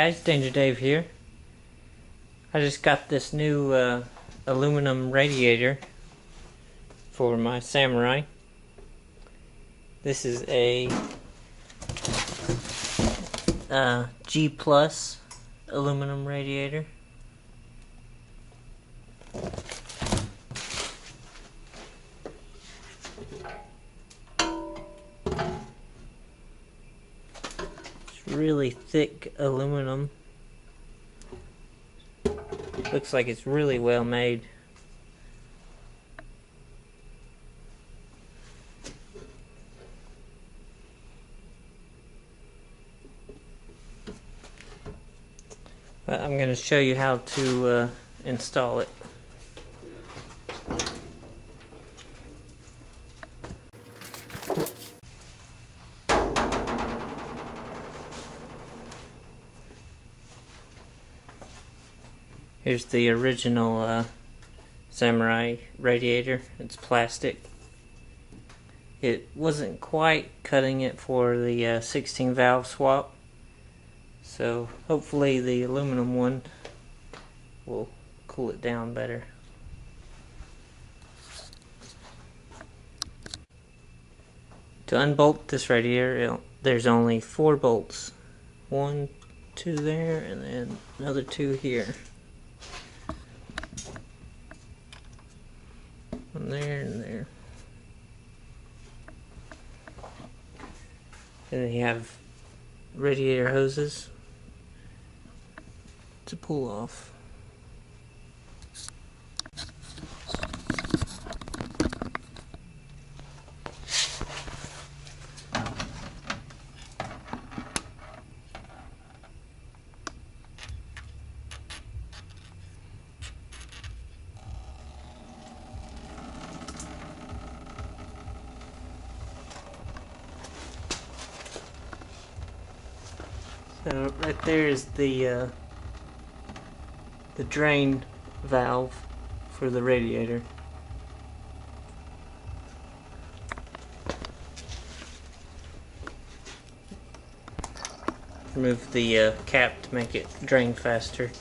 guys, Danger Dave here. I just got this new aluminum radiator for my Samurai. This is a G Plus aluminum radiator. Really thick aluminum. Looks like it's really well made. But I'm going to show you how to install it. Here's the original Samurai radiator. It's plastic. It wasn't quite cutting it for the 16 valve swap, so hopefully the aluminum one will cool it down better. To unbolt this radiator, there's only 4 bolts. 1, 2 there, and then another 2 here. One there and there. And then you have radiator hoses to pull off. So right there is the drain valve for the radiator. Remove the cap to make it drain faster.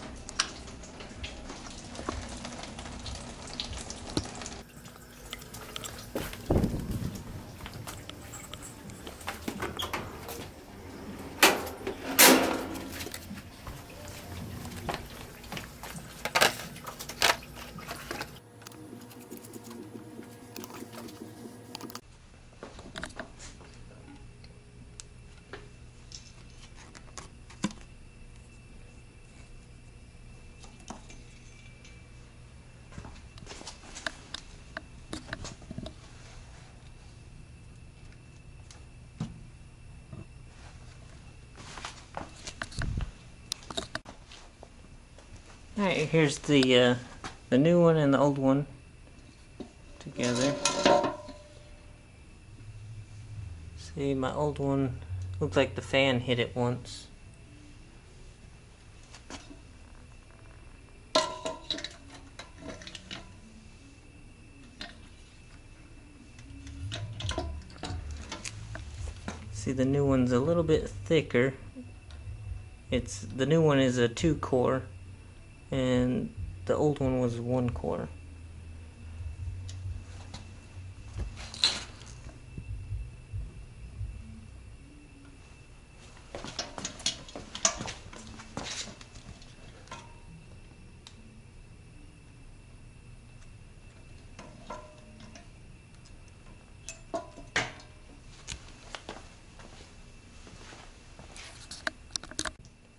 Alright, here's the new one and the old one together. See, my old one looked like the fan hit it once. See, the new one's a little bit thicker. The new one is a 2-core. And the old one was 1 core.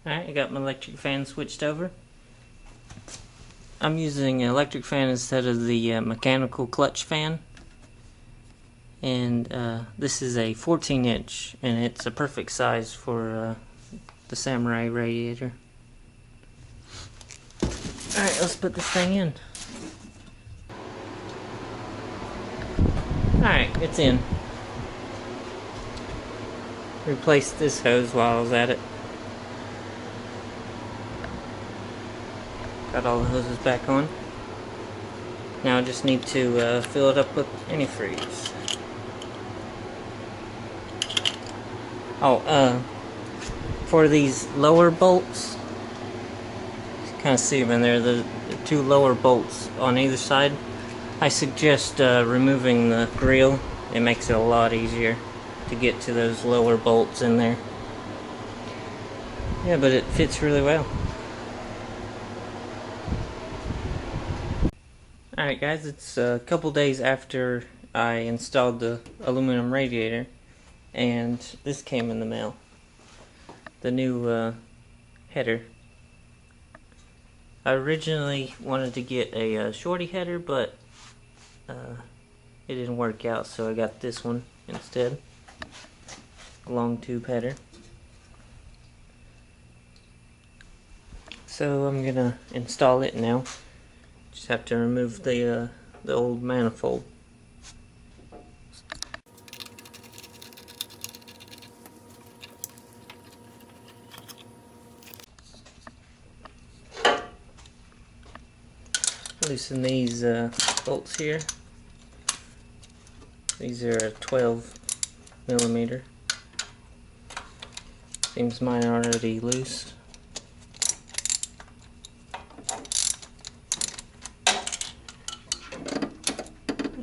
Alright, I got my electric fan switched over. I'm using an electric fan instead of the mechanical clutch fan, and this is a 14-inch, and it's a perfect size for the Samurai radiator. Alright, let's put this thing in. Alright, it's in. Replaced this hose while I was at it. Got all the hoses back on. Now I just need to fill it up with antifreeze. Oh, for these lower bolts, you kind of see them in there, the two lower bolts on either side. I suggest removing the grill. It makes it a lot easier to get to those lower bolts in there. Yeah, but it fits really well. Alright guys, it's a couple days after I installed the aluminum radiator, and this came in the mail. The new header. I originally wanted to get a shorty header, but it didn't work out, so I got this one instead. A long tube header. So I'm gonna install it now. Just have to remove the old manifold. Loosen these bolts here. These are 12 millimeter. Seems mine are already loose. I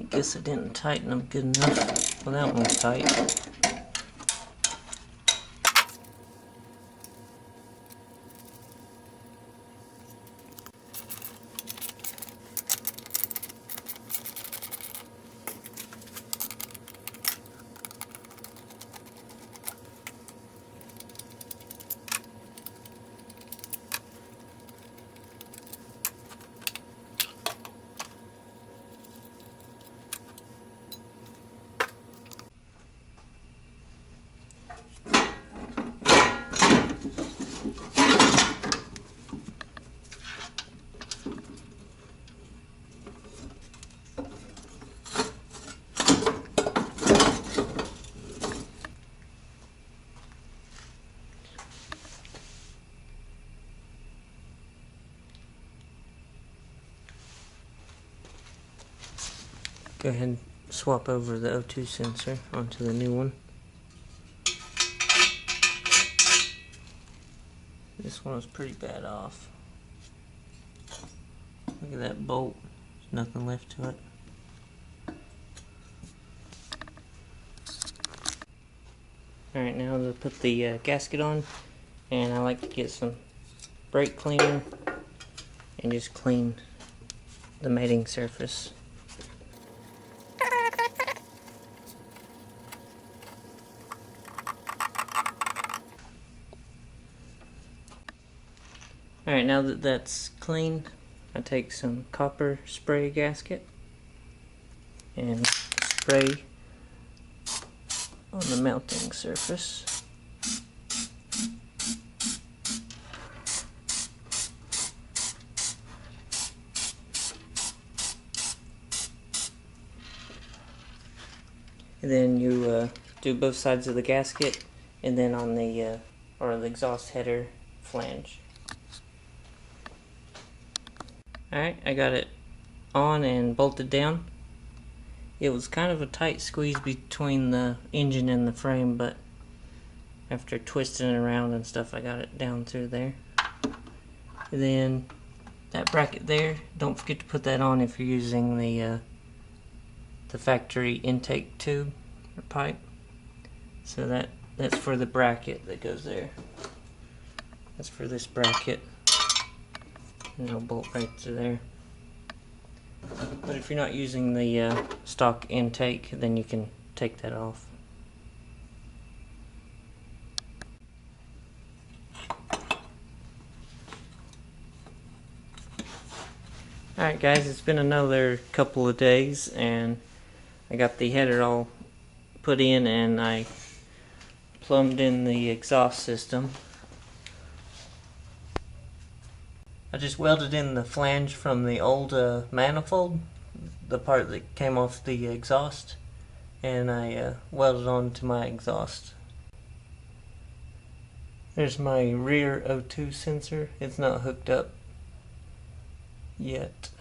guess I didn't tighten them good enough. Well, that one's tight. Go ahead and swap over the O2 sensor onto the new one. This one was pretty bad off. Look at that bolt. There's nothing left to it. Alright, now to put the gasket on, and I like to get some brake cleaner and just clean the mating surface. Alright, now that that's clean, I take some copper spray gasket and spray on the mounting surface. And then you do both sides of the gasket, and then on the exhaust header flange. Alright, I got it on and bolted down. It was kind of a tight squeeze between the engine and the frame, but after twisting it around and stuff, I got it down through there. And then that bracket there, don't forget to put that on if you're using the factory intake tube or pipe. So that's for the bracket that goes there. That's for this bracket. And it'll bolt right to there. But if you're not using the stock intake, then you can take that off. Alright guys, it's been another couple of days, and I got the header all put in, and I plumbed in the exhaust system. I just welded in the flange from the old manifold, the part that came off the exhaust, and I welded onto my exhaust. There's my rear O2 sensor. It's not hooked up yet.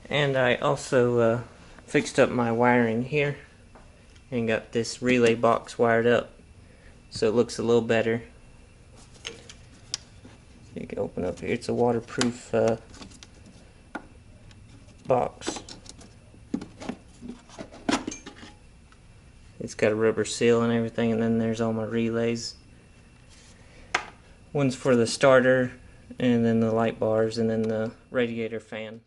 And I also fixed up my wiring here and got this relay box wired up so it looks a little better. You can open up here. It's a waterproof box. It's got a rubber seal and everything, and then there's all my relays. One's for the starter, and then the light bars, and then the radiator fan.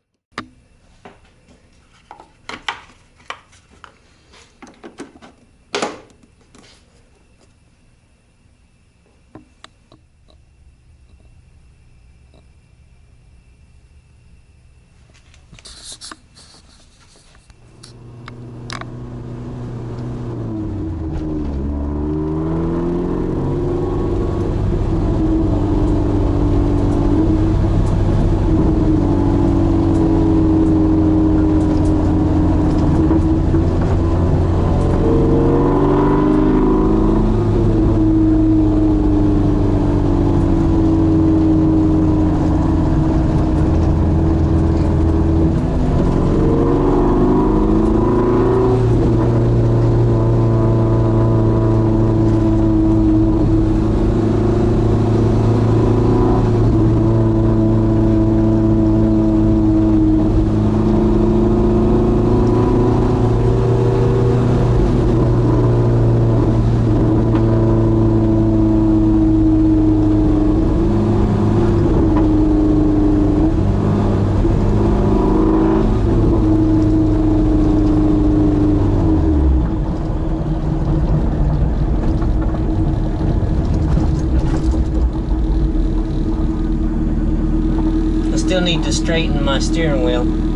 Still need to straighten my steering wheel.